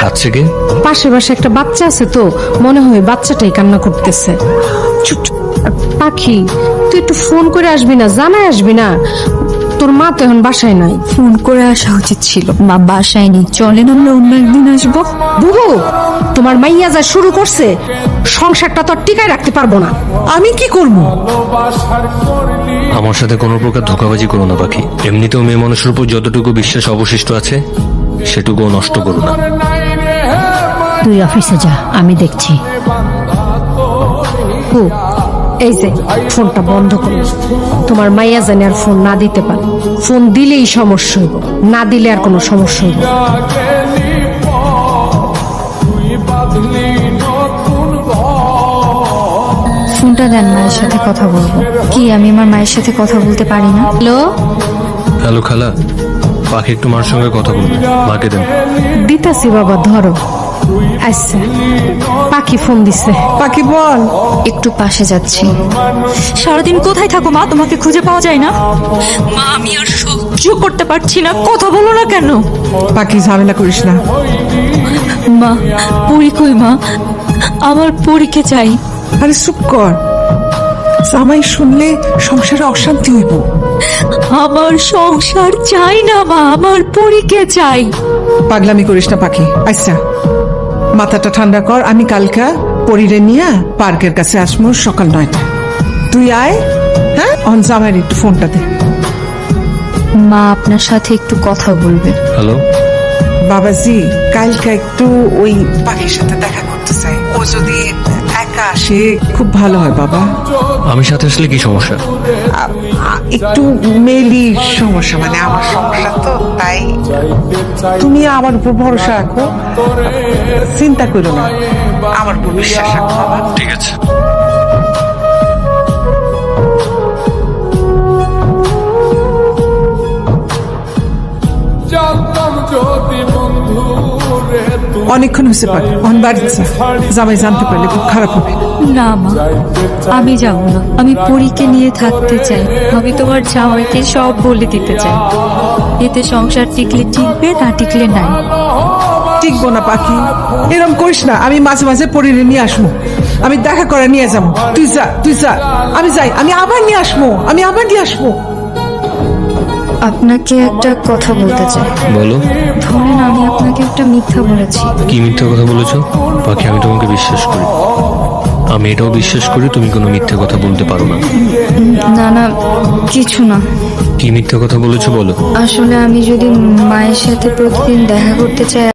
কাছে কে? পাশে পাশে একটা বাচ্চা আছে তো, মনে হয় বাচ্চাটাই কান্না করতেছে। চুপ। পাখি, তুই একটু ফোন করে আসবি না, জানাই আসবি না? তোর মা তো এখন বাসায় নাই। ফোন করে আসা উচিত ছিল। মা বাসায় নেই, চলেন আমরা অন্য একদিন আসবো। বুবু, তোমার মাইয়া যা শুরু করছে, সংসারটা তো আর টিকায় রাখতে পারবো না। আমি কি করব? আমার সাথে কোনো প্রকার ধোঁকাবাজি করো না পাখি। এমনিতেও মেয়ে মানুষের উপর যতটুকু বিশ্বাস অবশিষ্ট আছে সেটুকুও নষ্ট করো না। তুই অফিসে যা, আমি দেখছি। এই যে ফোনটা বন্ধ করো। তোমার মাইয়া জানে আর ফোন না দিতে পারে। ফোন দিলেই সমস্যা হইব, না দিলে আর কোনো সমস্যা হইব। ফোনটা দেন, মায়ের সাথে কথা বলবো। কি আমি আমার মায়ের সাথে কথা বলতে পারি না? হ্যালো, হ্যালো খালা, পাখি একটু মার সঙ্গে কথা বলবে, মাকে দেন। দিতাছি বাবা, ধরো। আচ্ছা, পাখি ফোন দিছে। পাখি বল। একটু পাশে যাচ্ছি। সারাদিন কোথায় থাকো মা? তোমাকে খুঁজে পাওয়া যায় না। মা আমি আর সহ্য করতে পারছি না, কথা বলো না কেন? পাখি ঝামেলা করিস না। মা পরি কই? মা আমার পরীকে চাই। আরে চুপ কর, জামাই শুনলে সংসারে অশান্তি হইব। আমার সংসার চাই না মা, আমার পরীকে চাই। পাগলামি করিস না পাখি। আচ্ছা, মাথাটা ঠান্ডা কর। আমি কালকা পরিরে নিয়ে পার্কের কাছে আসবো সকাল 9টা। তুই আয়। হ্যাঁ, অন জামাইয়ের একটু ফোনটা দে। মা আপনার সাথে একটু কথা বলবে। হ্যালো, বাবাজি, কালকা একটু ওই পাখির সাথে দেখা করতে চাই। ও যদি একা আসে খুব ভালো হয় বাবা। আমি সাথে আসলে কি সমস্যা? একটু মেলি সমস্যা, মানে আমার সমস্যা তো, তাই তুমি আমার উপর ভরসা রাখো, চিন্তা করো না, আমার উপর বিশ্বাস রাখো বাবা। ঠিক আছে। অনেকক্ষণ হয়েছে পাখি, অন বাড়িতে জামাই জানতে পারলে খুব খারাপ হবে। না মা, আমি যাব না। আমি পরীকে নিয়ে থাকতে চাই। আমি তোমার জামাইকে সব বলে দিতে চাই। এতে সংসার টিকলে টিকবে, না টিকলে নাই। টিকবো না পাখি, এরকম করিস না। আমি মাঝে মাঝে পরিরে নিয়ে আসবো, আমি দেখা করে নিয়ে যাবো। তুই যা, তুই যা, আমি যাই, আমি আবার নিয়ে আসবো, আমি আবার নিয়ে আসবো। আপনাকে একটা কথা বলতে চাই। বলো। ধরেন আমি আপনাকে একটা মিথ্যা বলেছি। কি মিথ্যা কথা বলেছো? পাখি, আমি তোমাকে বিশ্বাস করি। আমি এটাও বিশ্বাস করি তুমি কোনো মিথ্যা কথা বলতে পারো না। না না, কিছু না। কি মিথ্যা কথা বলেছো বলো। আসলে আমি যদি মায়ের সাথে প্রতিদিন দেখা করতে চাই